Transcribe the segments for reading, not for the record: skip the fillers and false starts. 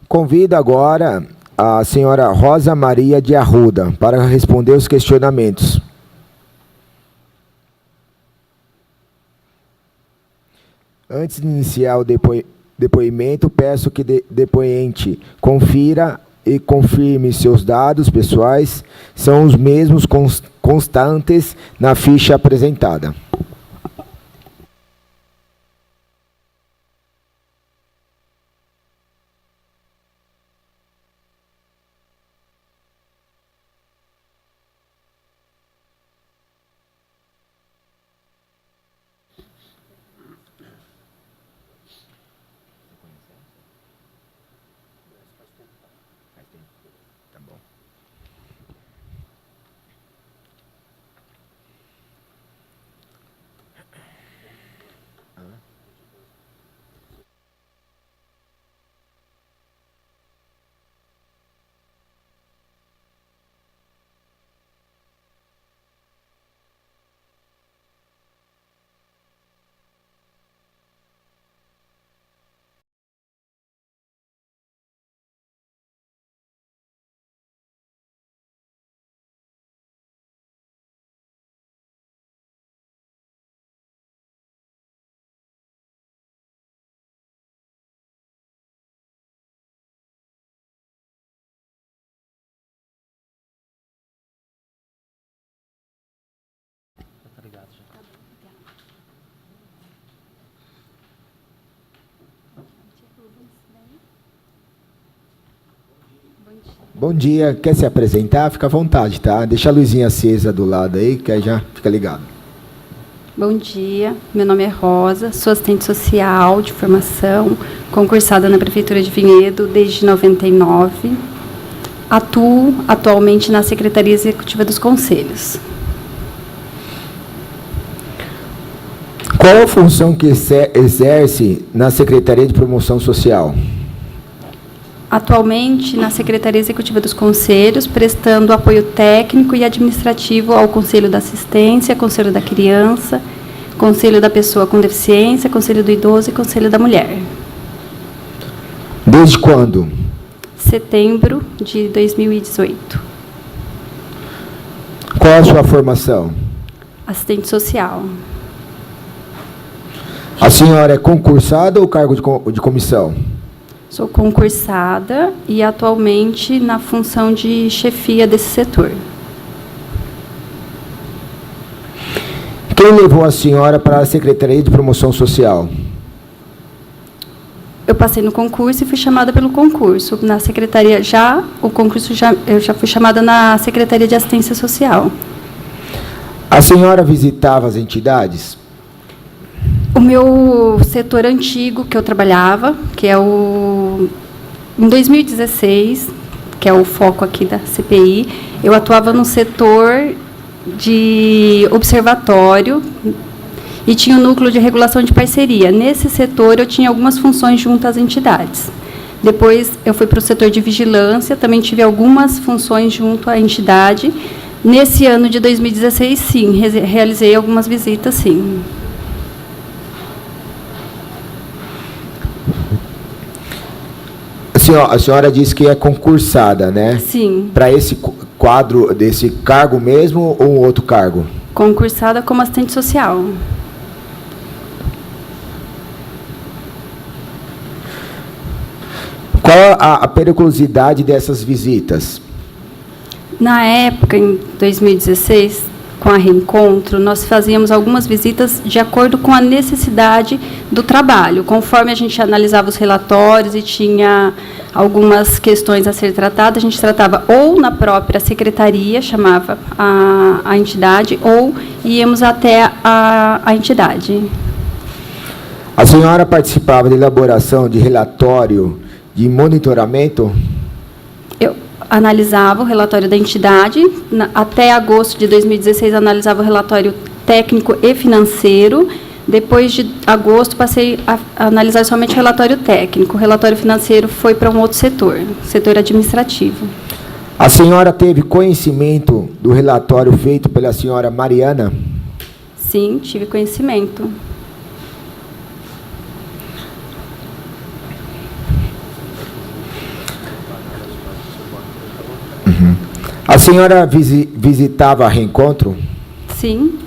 Convido agora a senhora Rosa Maria de Arruda para responder os questionamentos. Antes de iniciar o depoimento, peço que o depoente confira e confirme seus dados pessoais são os mesmos constantes na ficha apresentada. Bom dia, quer se apresentar? Fica à vontade, tá? Deixa a luzinha acesa do lado aí, que aí já fica ligado. Bom dia, meu nome é Rosa, sou assistente social de formação, concursada na Prefeitura de Vinhedo desde 99. Atuo atualmente na Secretaria Executiva dos Conselhos. Qual a função que exerce na Secretaria de Promoção Social? Atualmente na Secretaria Executiva dos Conselhos, prestando apoio técnico e administrativo ao Conselho da Assistência, Conselho da Criança, Conselho da Pessoa com Deficiência, Conselho do Idoso e Conselho da Mulher. Desde quando? Setembro de 2018. Qual a sua formação? Assistente social. A senhora é concursada ou cargo de comissão? Sou concursada e atualmente na função de chefia desse setor. Quem levou a senhora para a Secretaria de Promoção Social? Eu passei no concurso e fui chamada pelo concurso. Na secretaria eu já fui chamada na Secretaria de Assistência Social. A senhora visitava as entidades? O meu setor antigo que eu trabalhava, que é em 2016, que é o foco aqui da CPI, eu atuava no setor de observatório e tinha o núcleo de regulação de parceria. Nesse setor, eu tinha algumas funções junto às entidades. Depois, eu fui para o setor de vigilância, também tive algumas funções junto à entidade. Nesse ano de 2016, sim, realizei algumas visitas, sim. A senhora disse que é concursada, né? Sim. Para esse quadro, desse cargo mesmo ou um outro cargo? Concursada como assistente social. Qual a periculosidade dessas visitas? Na época, em 2016, com a Reencontro, nós fazíamos algumas visitas de acordo com a necessidade do trabalho. Conforme a gente analisava os relatórios e tinha algumas questões a ser tratadas, a gente tratava ou na própria secretaria, chamava a entidade, ou íamos até a entidade. A senhora participava da elaboração de relatório de monitoramento? Eu analisava o relatório da entidade. Até agosto de 2016, analisava o relatório técnico e financeiro. Depois de agosto, passei a analisar somente o relatório técnico. O relatório financeiro foi para um outro setor administrativo. A senhora teve conhecimento do relatório feito pela senhora Mariana? Sim, tive conhecimento. A senhora visitava a Reencontro? Sim.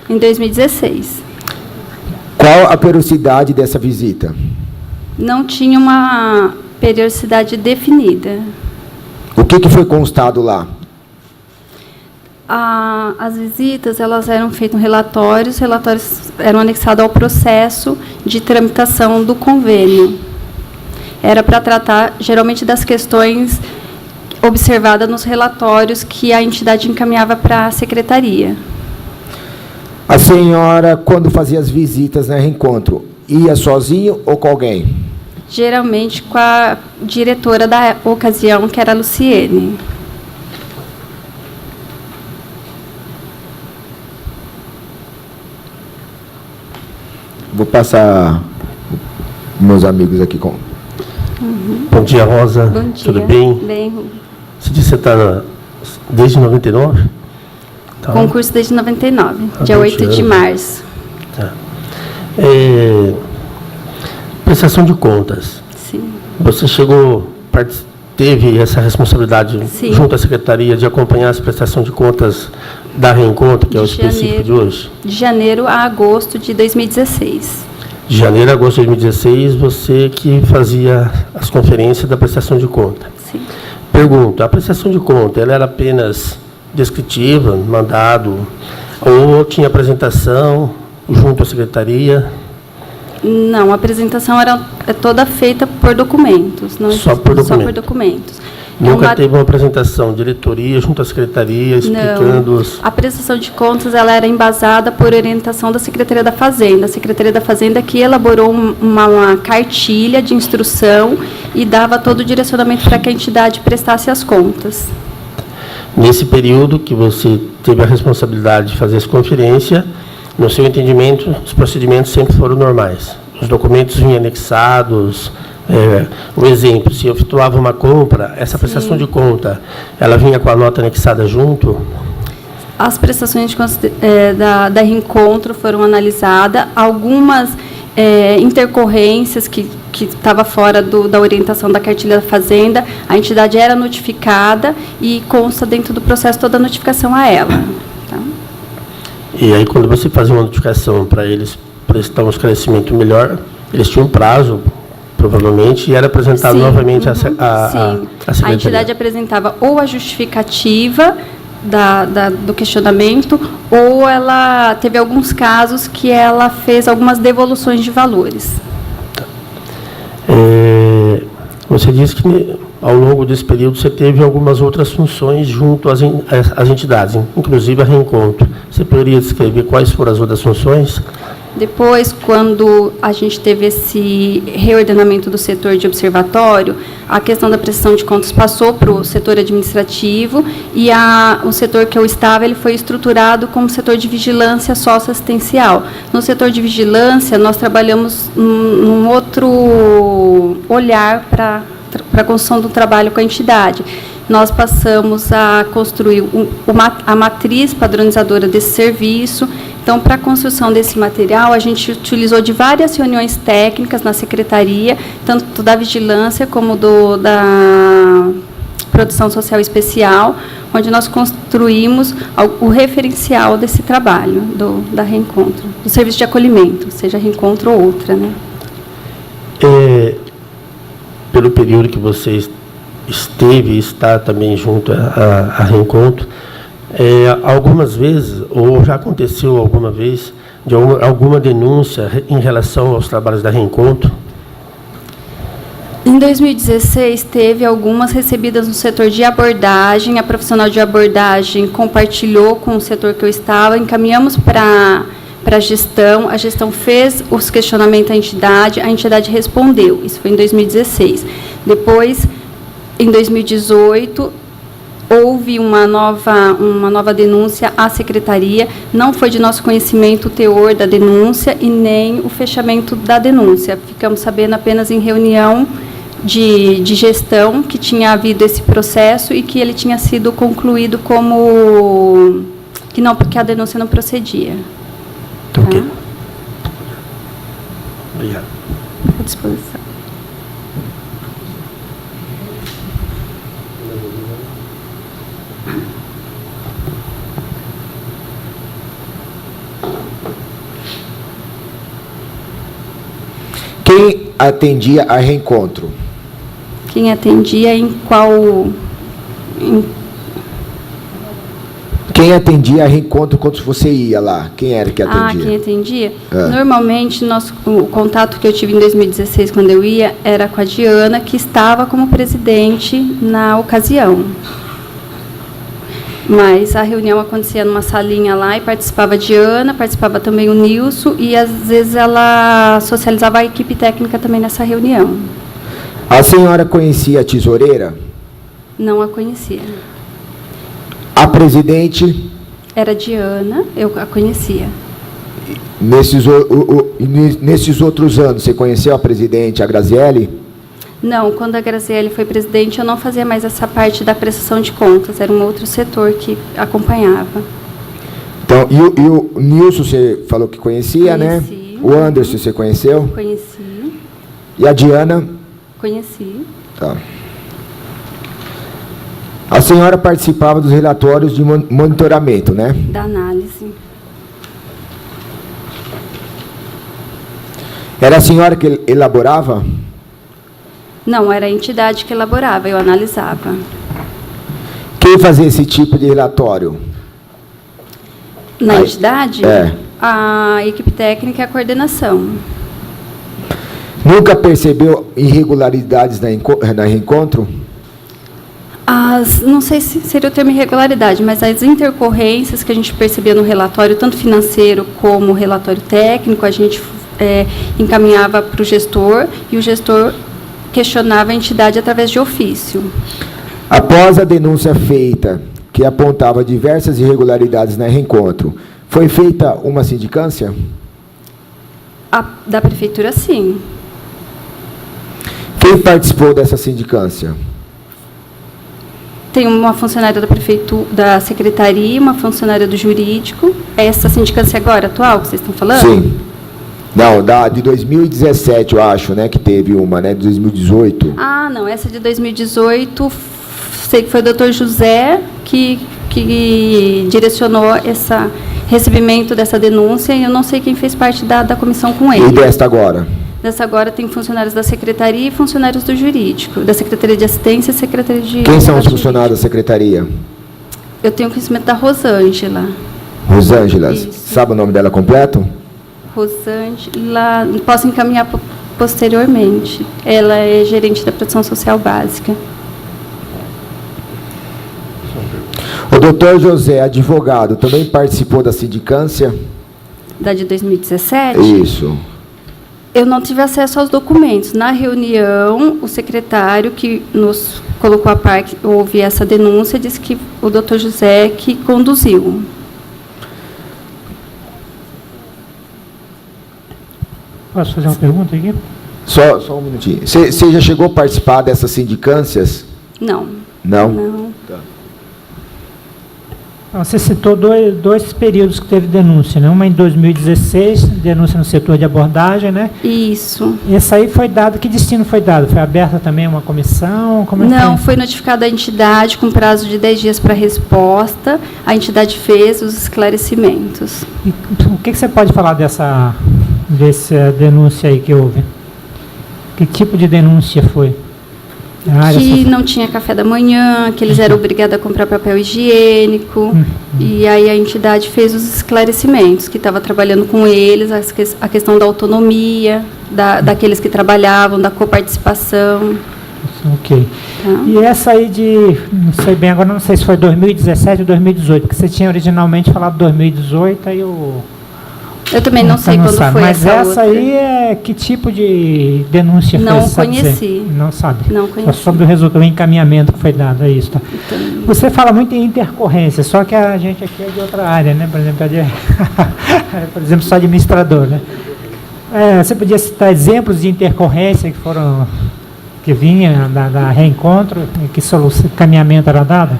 Em 2016. Qual a periodicidade dessa visita? Não tinha uma periodicidade definida. O que foi constado lá? As visitas, elas eram feitas em relatórios, eram anexados ao processo de tramitação do convênio. Era para tratar, geralmente, das questões observadas nos relatórios que a entidade encaminhava para a secretaria. A senhora, quando fazia as visitas na Reencontro, ia sozinho ou com alguém? Geralmente com a diretora da ocasião, que era a Luciene. Vou passar meus amigos aqui com... Bom dia, Rosa. Bom dia. Tudo bem? Bem. Você disse que você está desde 99? Tá. Concurso desde 99, dia 8 de março. Tá. Prestação de contas. Sim. Você teve essa responsabilidade, Sim, junto à Secretaria, de acompanhar a prestação de contas da Reencontro, que é o específico de hoje? De janeiro a agosto de 2016. De janeiro a agosto de 2016, você que fazia as conferências da prestação de conta. Sim. Pergunta, a prestação de conta, ela era apenas descritiva, mandado, ou tinha apresentação junto à Secretaria? Não, a apresentação é toda feita por documentos. Não Só por documentos? Só por documentos. Nunca teve uma apresentação, diretoria, junto à Secretaria, explicando... Não. A prestação de contas, ela era embasada por orientação da Secretaria da Fazenda. A Secretaria da Fazenda que elaborou uma cartilha de instrução e dava todo o direcionamento para que a entidade prestasse as contas. Nesse período que você teve a responsabilidade de fazer essa conferência, no seu entendimento, os procedimentos sempre foram normais. Os documentos vinham anexados. Um exemplo, se eu efetuava uma compra, essa prestação de conta, ela vinha com a nota anexada junto? As prestações de contas da Reencontro foram analisadas. Algumas intercorrências que estava fora da orientação da cartilha da Fazenda, a entidade era notificada e consta dentro do processo toda a notificação a ela. Tá? E aí, quando você fazia uma notificação para eles prestar um esclarecimento melhor, eles tinham um prazo, provavelmente, e era apresentado novamente à Secretaria. A entidade apresentava ou a justificativa do questionamento, ou ela teve alguns casos que ela fez algumas devoluções de valores. Você disse que, ao longo desse período, você teve algumas outras funções junto às entidades, inclusive a Reencontro. Você poderia descrever quais foram as outras funções? Depois, quando a gente teve esse reordenamento do setor de observatório, a questão da prestação de contas passou para o setor administrativo e o setor que eu estava, ele foi estruturado como setor de vigilância socioassistencial. No setor de vigilância, nós trabalhamos num outro olhar para a construção do trabalho com a entidade. Nós passamos a construir a matriz padronizadora desse serviço. Então, para a construção desse material, a gente utilizou de várias reuniões técnicas na secretaria, tanto da vigilância como da produção social especial, onde nós construímos o referencial desse trabalho da Reencontro, do serviço de acolhimento, seja Reencontro ou outra, né? Pelo período que você esteve e está também junto a Reencontro, algumas vezes, ou já aconteceu alguma vez, de alguma denúncia em relação aos trabalhos da Reencontro? Em 2016, teve algumas recebidas no setor de abordagem. A profissional de abordagem compartilhou com o setor que eu estava, encaminhamos para a gestão fez os questionamentos à entidade, a entidade respondeu. Isso foi em 2016. Depois, em 2018, houve uma nova denúncia à secretaria. Não foi de nosso conhecimento o teor da denúncia e nem o fechamento da denúncia. Ficamos sabendo apenas em reunião de gestão que tinha havido esse processo e que ele tinha sido concluído como porque a denúncia não procedia. Ok. Tá? Obrigado. À disposição. Quem atendia a reencontro? Quem atendia em qual... Quem atendia a reencontro quando você ia lá? Quem era que atendia? Quem atendia? Normalmente, o contato que eu tive em 2016, quando eu ia, era com a Diana, que estava como presidente na ocasião. Mas a reunião acontecia numa salinha lá e participava a Diana, participava também o Nilson, e às vezes ela socializava a equipe técnica também nessa reunião. A senhora conhecia a tesoureira? Não a conhecia. A presidente? Era Diana, eu a conhecia. Nesses outros anos, você conheceu a presidente, a Graziele? Não, quando a Graziele foi presidente, eu não fazia mais essa parte da prestação de contas, era um outro setor que acompanhava. Então, e o Nilson, você falou que conhecia, Conheci. Né? O Anderson, você conheceu? Conheci. E a Diana? Conheci. Tá. A senhora participava dos relatórios de monitoramento, né? Da análise. Era a senhora que elaborava? Não, era a entidade que elaborava, eu analisava. Quem fazia esse tipo de relatório? Na entidade? É. A equipe técnica e a coordenação. Nunca percebeu irregularidades na reencontro? Não sei se seria o termo irregularidade, mas as intercorrências que a gente percebia no relatório, tanto financeiro como relatório técnico, a gente encaminhava para o gestor e o gestor questionava a entidade através de ofício. Após a denúncia feita, que apontava diversas irregularidades na reencontro, foi feita uma sindicância? Da prefeitura, sim. Quem participou dessa sindicância? Tem uma funcionária da prefeitura, da secretaria, uma funcionária do jurídico. É essa sindicância agora, atual, que vocês estão falando? Sim. Não, de 2017, eu acho, né, que teve uma, né, de 2018. Não, essa de 2018, sei que foi o doutor José que direcionou esse recebimento dessa denúncia, e eu não sei quem fez parte da comissão com ele. E desta agora? Dessa agora tem funcionários da secretaria e funcionários do jurídico, da Secretaria de Assistência e Secretaria de... Quem são os funcionários da secretaria? Eu tenho conhecimento da Rosângela. Rosângela, Isso. sabe o nome dela completo? Rosângela, posso encaminhar posteriormente. Ela é gerente da produção social básica. O doutor José, advogado, também participou da sindicância? Da de 2017? Isso. Eu não tive acesso aos documentos. Na reunião, o secretário que nos colocou a par, que houve essa denúncia, disse que o doutor José que conduziu. Posso fazer uma pergunta aqui? Só um minutinho. Você já chegou a participar dessas sindicâncias? Não. Não? Não. Tá. Você citou dois períodos que teve denúncia, né? Uma em 2016, denúncia no setor de abordagem, né? Isso. Essa aí foi dada, que destino foi dado? Foi aberta também uma comissão? Como é que Não, foi notificada a entidade com prazo de 10 dias para resposta. A entidade fez os esclarecimentos. E o que você pode falar dessa denúncia aí que houve? Que tipo de denúncia foi? Que não tinha café da manhã, que eles eram obrigados a comprar papel higiênico. E aí a entidade fez os esclarecimentos, que estava trabalhando com eles, a questão da autonomia, daqueles que trabalhavam, da coparticipação. Ok. Tá. E essa aí não sei bem, agora não sei se foi 2017 ou 2018, porque você tinha originalmente falado 2018, aí eu também não sei quando foi mas essa outra aí é que tipo de denúncia foi? Não Sabe conheci. dizer? Não sabe? Não conheci. Só sobre o resultado, o encaminhamento que foi dado, é isso. Tá? Então, Você fala muito em intercorrência, só que a gente aqui é de outra área, né? Por exemplo, só administrador, né? Você podia citar exemplos de intercorrência que vinha da reencontro, que encaminhamento era dado?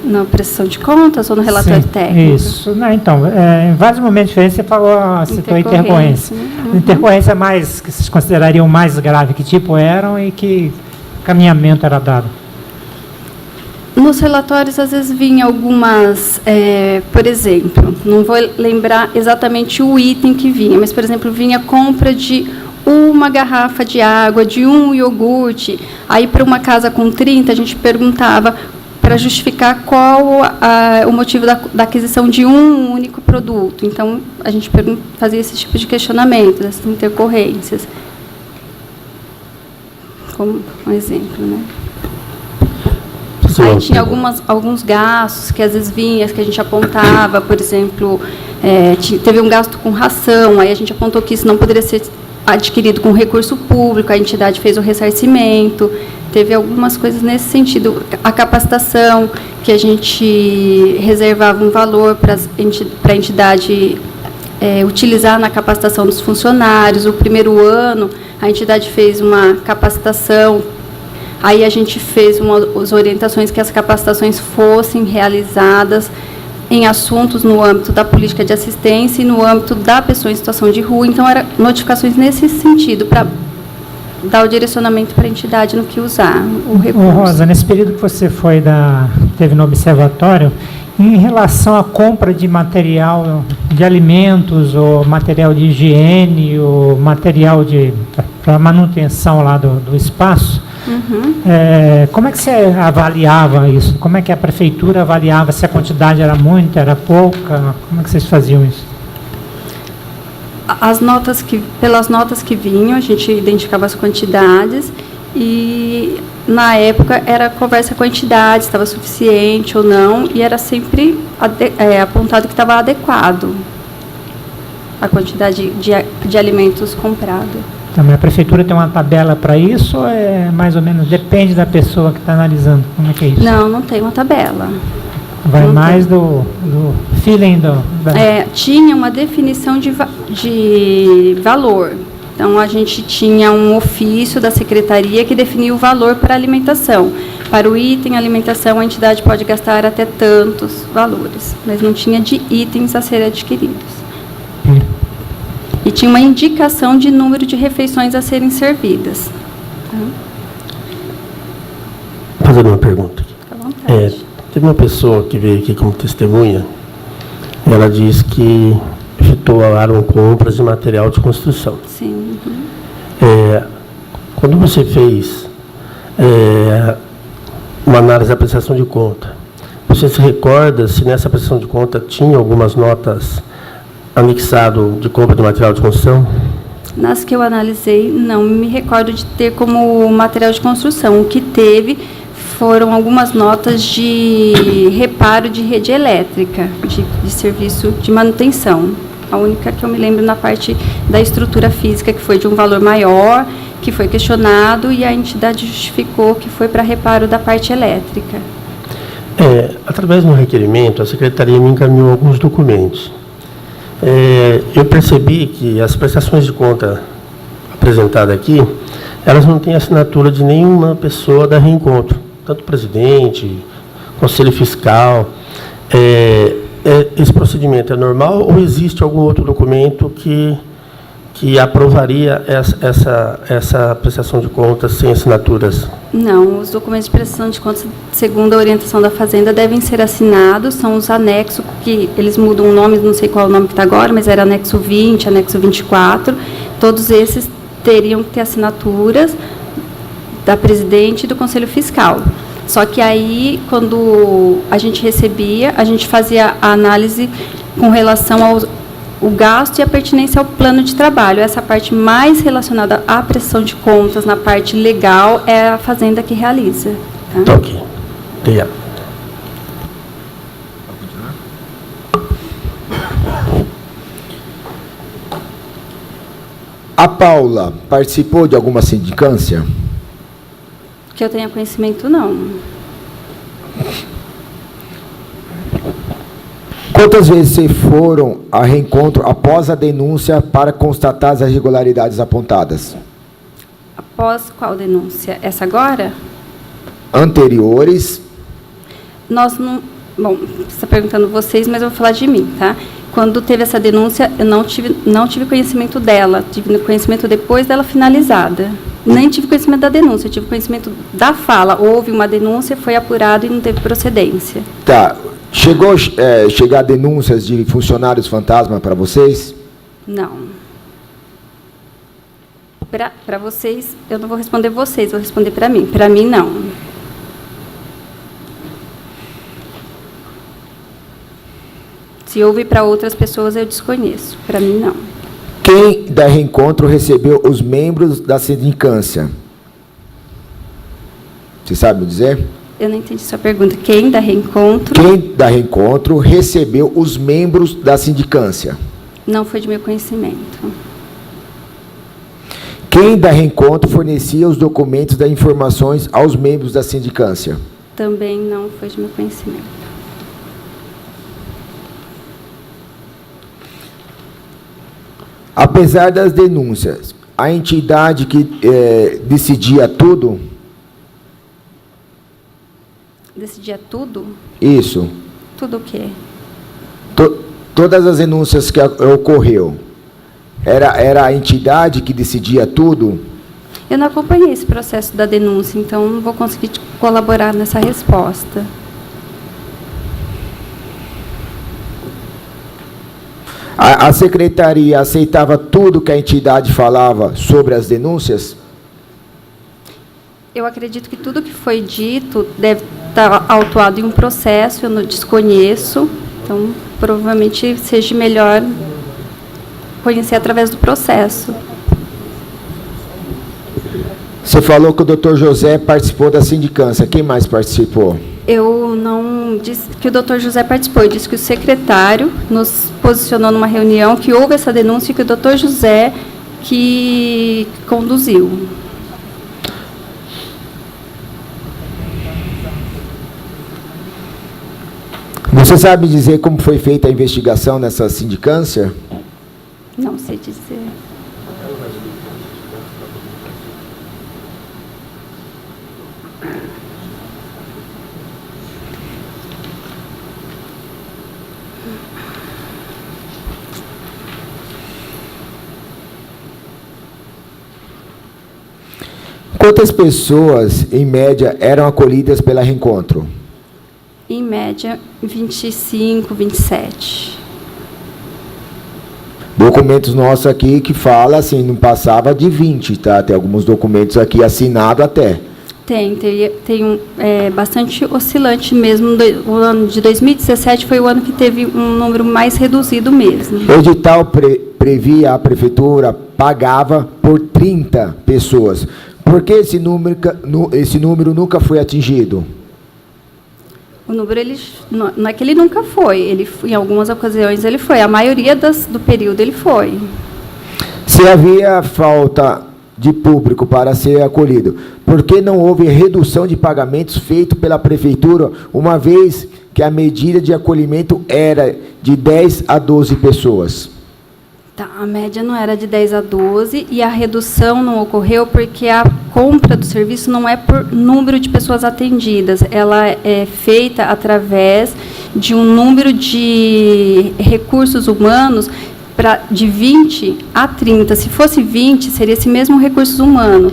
na prestação de contas ou no relatório técnico? Isso. Não, então, em vários momentos diferentes você citou intercorrência. Uhum. Intercorrência mais, que vocês considerariam mais grave, que tipo eram e que caminhamento era dado? Nos relatórios, às vezes, vinha algumas, por exemplo, não vou lembrar exatamente o item que vinha, mas, por exemplo, vinha compra de uma garrafa de água, de um iogurte. Aí, para uma casa com 30, a gente perguntava para justificar qual o motivo da aquisição de um único produto. Então, a gente fazia esse tipo de questionamento, dessas intercorrências. Como um exemplo, né? Aí tinha alguns gastos que às vezes vinha, que a gente apontava, por exemplo, teve um gasto com ração, aí a gente apontou que isso não poderia ser adquirido com recurso público, a entidade fez o ressarcimento, teve algumas coisas nesse sentido. A capacitação, que a gente reservava um valor para a entidade utilizar na capacitação dos funcionários. O primeiro ano, a entidade fez uma capacitação. Aí a gente fez as orientações que as capacitações fossem realizadas em assuntos no âmbito da política de assistência e no âmbito da pessoa em situação de rua. Então, eram notificações nesse sentido, para dar o direcionamento para a entidade no que usar o recurso. Rosa, nesse período que você teve no observatório, em relação à compra de material de alimentos, ou material de higiene, ou material para manutenção lá do espaço, como é que você avaliava isso? Como é que a prefeitura avaliava se a quantidade era muita, era pouca? Como é que vocês faziam isso? Pelas notas que vinham, a gente identificava as quantidades e, na época, era conversa com a entidade, se estava suficiente ou não, e era sempre apontado que estava adequado a quantidade de alimentos comprado. Também a prefeitura tem uma tabela para isso, ou mais ou menos, depende da pessoa que está analisando? Como é que é isso? Não tem uma tabela. Vai não mais do feeling tinha uma definição de valor. Então, a gente tinha um ofício da secretaria que definia o valor para a alimentação. Para o item alimentação, a entidade pode gastar até tantos valores, mas não tinha de itens a serem adquiridos. E tinha uma indicação de número de refeições a serem servidas. Fazendo uma pergunta. Fica à vontade. Teve uma pessoa que veio aqui como testemunha, ela disse que efetuaram compras de material de construção. Sim. Quando você fez uma análise da prestação de conta, você se recorda se nessa prestação de conta tinha algumas notas anexado de compra de material de construção? Nas que eu analisei, não me recordo de ter como material de construção. O que teve foram algumas notas de reparo de rede elétrica, de serviço de manutenção. A única que eu me lembro na parte da estrutura física, que foi de um valor maior, que foi questionado e a entidade justificou que foi para reparo da parte elétrica. Através do requerimento, a Secretaria me encaminhou alguns documentos. Eu percebi que as prestações de conta apresentadas aqui, elas não têm assinatura de nenhuma pessoa da Reencontro, tanto presidente, conselho fiscal. Esse procedimento é normal ou existe algum outro documento que aprovaria essa prestação de contas sem assinaturas? Não, os documentos de prestação de contas, segundo a orientação da Fazenda, devem ser assinados, são os anexos, que eles mudam o nome, não sei qual é o nome que está agora, mas era anexo 20, anexo 24, todos esses teriam que ter assinaturas da presidente e do Conselho Fiscal. Só que aí, quando a gente recebia, a gente fazia a análise com relação ao gasto e a pertinência ao plano de trabalho. Essa parte mais relacionada à prestação de contas, na parte legal, é a Fazenda que realiza. Tá? Ok. Obrigado. A Paula participou de alguma sindicância? Que eu tenha conhecimento, não. Quantas vezes vocês foram a Reencontro após a denúncia para constatar as irregularidades apontadas? Após qual denúncia? Essa agora? Anteriores. Nós não... Bom, você está perguntando vocês, mas eu vou falar de mim, tá? Quando teve essa denúncia, eu não tive conhecimento dela, tive conhecimento depois dela finalizada. Nem tive conhecimento da denúncia, tive conhecimento da fala. Houve uma denúncia, foi apurado e não teve procedência. Tá. Chegar denúncias de funcionários fantasma para vocês? Não. Para vocês, eu não vou responder vocês, vou responder para mim. Para mim, não. Se houve para outras pessoas, eu desconheço. Para mim, não. Quem da Reencontro recebeu os membros da sindicância? Você sabe me dizer? Eu não entendi sua pergunta. Quem da Reencontro? Quem da Reencontro recebeu os membros da sindicância? Não foi de meu conhecimento. Quem da Reencontro fornecia os documentos das informações aos membros da sindicância? Também não foi de meu conhecimento. Apesar das denúncias, a entidade que decidia tudo? Decidia tudo? Isso. Tudo o quê? Todas as denúncias que ocorreu, era a entidade que decidia tudo? Eu não acompanhei esse processo da denúncia, então não vou conseguir colaborar nessa resposta. A secretaria aceitava tudo que a entidade falava sobre as denúncias? Eu acredito que tudo que foi dito deve estar autuado em um processo, eu não desconheço, então provavelmente seja melhor conhecer através do processo. Você falou que o Dr. José participou da sindicância. Quem mais participou? Eu não disse que o Dr. José participou, eu disse que o secretário nos posicionou numa reunião, que houve essa denúncia e que o Dr. José que conduziu. Você sabe dizer como foi feita a investigação nessa sindicância? Não sei dizer. Quantas pessoas, em média, eram acolhidas pela Reencontro? Em média, 25, 27. Documentos nossos aqui que fala assim, não passava de 20, tá? Tem alguns documentos aqui assinados até. Tem bastante oscilante mesmo. O ano de 2017 foi o ano que teve um número mais reduzido mesmo. O edital previa, a prefeitura pagava por 30 pessoas. Por que esse número nunca foi atingido? O número, não é que ele nunca foi, em algumas ocasiões ele foi, a maioria do período ele foi. Se havia falta de público para ser acolhido, por que não houve redução de pagamentos feito pela prefeitura, uma vez que a medida de acolhimento era de 10 a 12 pessoas? Tá, a média não era de 10 a 12 e a redução não ocorreu porque a compra do serviço não é por número de pessoas atendidas, ela é feita através de um número de recursos humanos de 20 a 30. Se fosse 20, seria esse mesmo recursos humanos.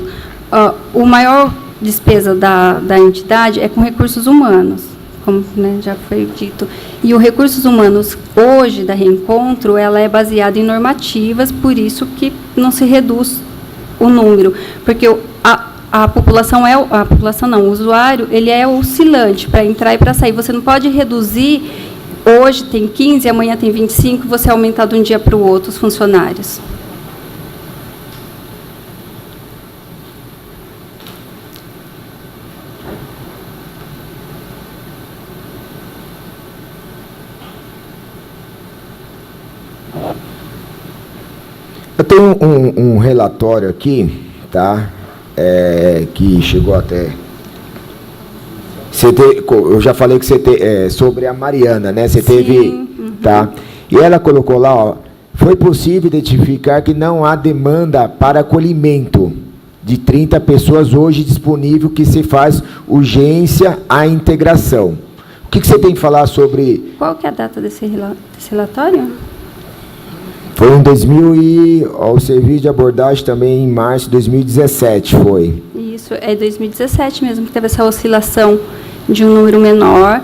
O maior despesa da entidade é com recursos humanos, como já foi dito. E os recursos humanos, hoje, da Reencontro, ela é baseada em normativas, por isso que não se reduz o número. Porque a população o usuário, ele é oscilante para entrar e para sair. Você não pode reduzir, hoje tem 15, amanhã tem 25, você aumentar de um dia para o outro os funcionários. Eu tenho um relatório aqui, tá? Que chegou até... eu já falei que sobre a Mariana, né? Você teve... Uhum. Tá? E ela colocou lá, ó, foi possível identificar que não há demanda para acolhimento de 30 pessoas hoje disponível, que se faz urgência à integração. O que você tem que falar sobre... Qual que é a data desse relatório? Foi em 2000 e o serviço de abordagem também em março de 2017, foi. Isso, é 2017 mesmo, que teve essa oscilação de um número menor.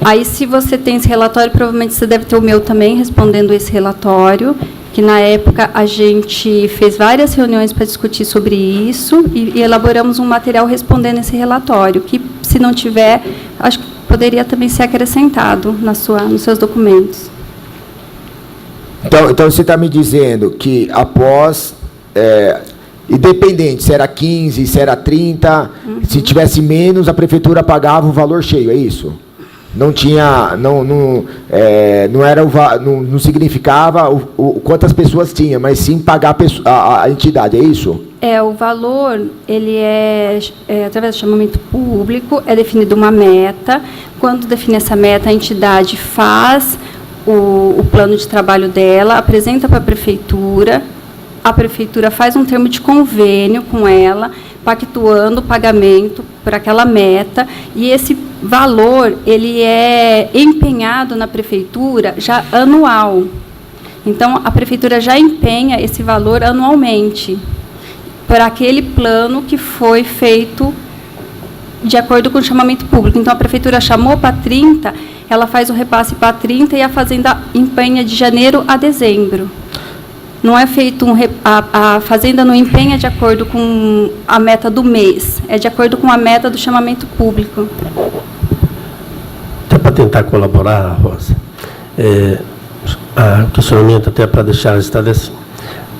Aí, se você tem esse relatório, provavelmente você deve ter o meu também, respondendo esse relatório, que na época a gente fez várias reuniões para discutir sobre isso e elaboramos um material respondendo esse relatório, que, se não tiver, acho que poderia também ser acrescentado nos seus documentos. Então você está me dizendo que após, independente se era 15, se era 30, se tivesse menos, a prefeitura pagava o valor cheio, é isso? Não tinha, não era não significava quantas pessoas tinha, mas sim pagar a entidade, é isso? O valor, ele através do chamamento público, é definido uma meta. Quando define essa meta, a entidade faz o plano de trabalho dela, apresenta para a prefeitura faz um termo de convênio com ela, pactuando o pagamento por aquela meta, e esse valor, ele é empenhado na prefeitura já anual. Então, a prefeitura já empenha esse valor anualmente, para aquele plano que foi feito de acordo com o chamamento público. Então, a prefeitura chamou para 30, ela faz o repasse para 30 e a Fazenda empenha de janeiro a dezembro. Não é feito a Fazenda não empenha de acordo com a meta do mês, é de acordo com a meta do chamamento público. Até para tentar colaborar, Rosa, o questionamento até para deixar estabelecido.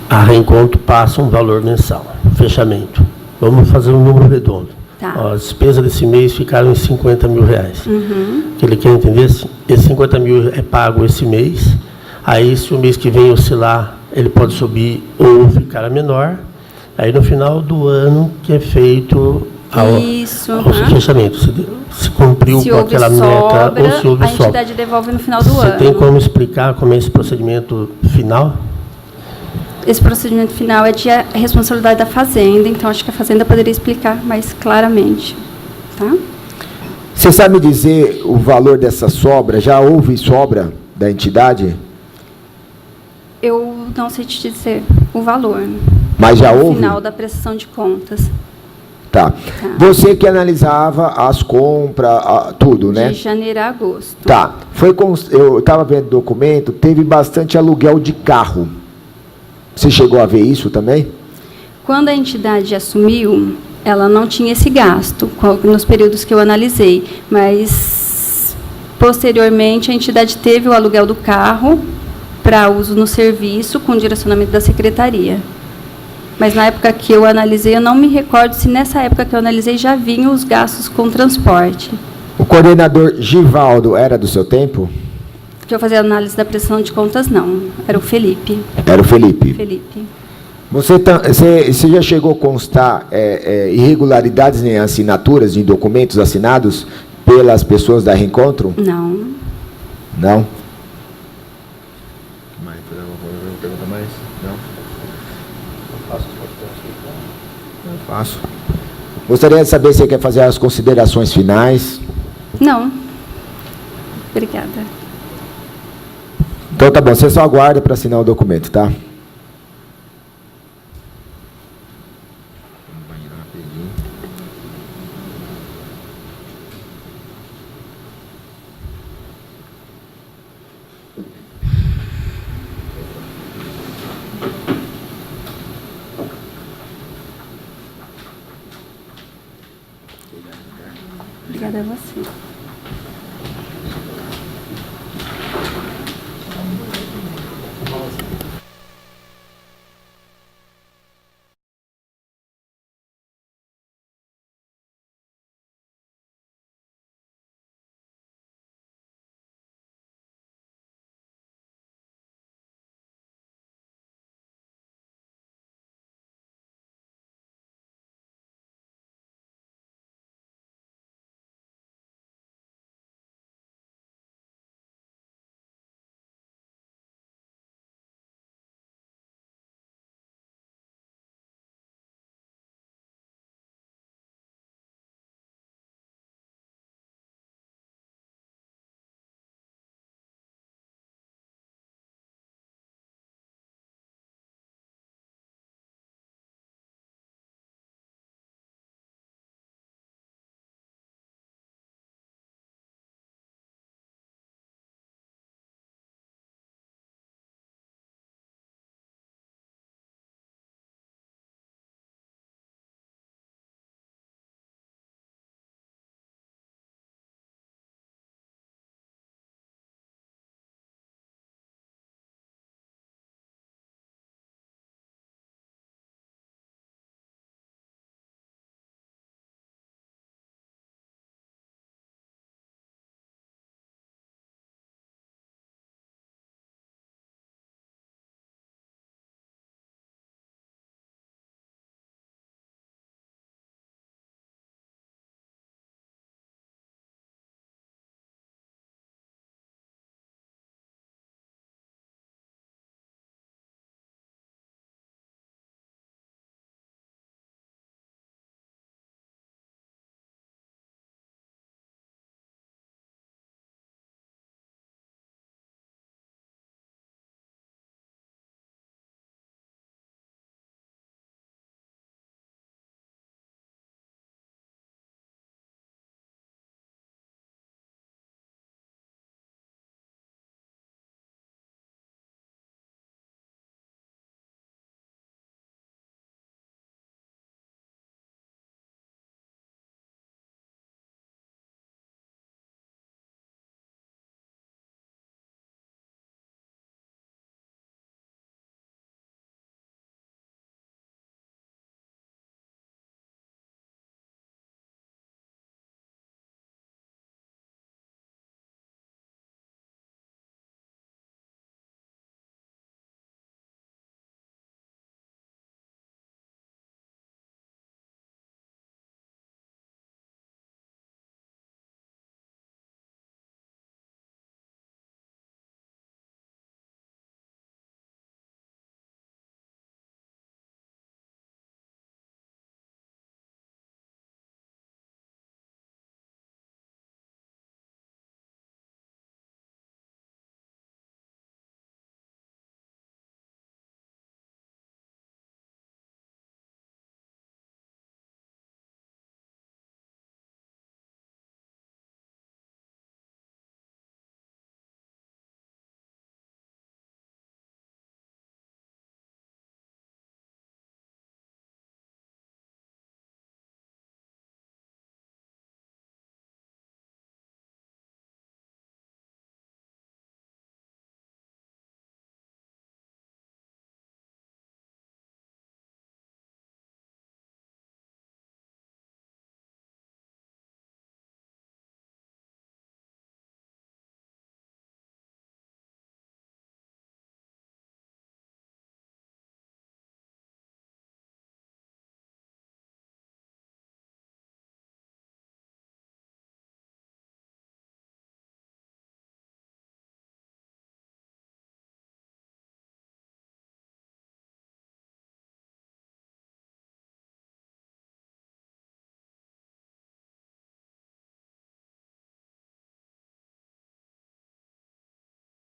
A Reencontro passa um valor mensal, fechamento. Vamos fazer um número redondo. Tá. As despesas desse mês ficaram em R$50 mil. Uhum. Que ele quer entender, esse 50 mil é pago esse mês, aí se o mês que vem oscilar, ele pode subir ou ficar menor, aí no final do ano que é feito o fechamento, se cumpriu com aquela meta ou se houve a entidade devolve no final do ano. Você tem como explicar como é esse procedimento final? Esse procedimento final é de responsabilidade da Fazenda, então acho que a Fazenda poderia explicar mais claramente. Tá? Você sabe me dizer o valor dessa sobra? Já houve sobra da entidade? Eu não sei te dizer o valor. Mas já houve? No final da prestação de contas. Tá. Você que analisava as compras, tudo, né? De janeiro a agosto. Tá. Eu estava vendo o documento, teve bastante aluguel de carro. Você chegou a ver isso também? Quando a entidade assumiu, ela não tinha esse gasto, nos períodos que eu analisei, mas, posteriormente, a entidade teve o aluguel do carro para uso no serviço, com direcionamento da secretaria. Mas, na época que eu analisei, eu não me recordo se nessa época que eu analisei já vinham os gastos com transporte. O coordenador Givaldo era do seu tempo? Que eu fazia análise da prestação de contas, não. Era o Felipe. Era o Felipe. Felipe. Você já chegou a constar irregularidades em assinaturas, em documentos assinados pelas pessoas da Reencontro? Não. Não? Pergunta mais? Não? Eu faço. Gostaria de saber se você quer fazer as considerações finais. Não. Obrigada. Então tá bom, você só aguarda para assinar o documento, tá? Obrigada a você.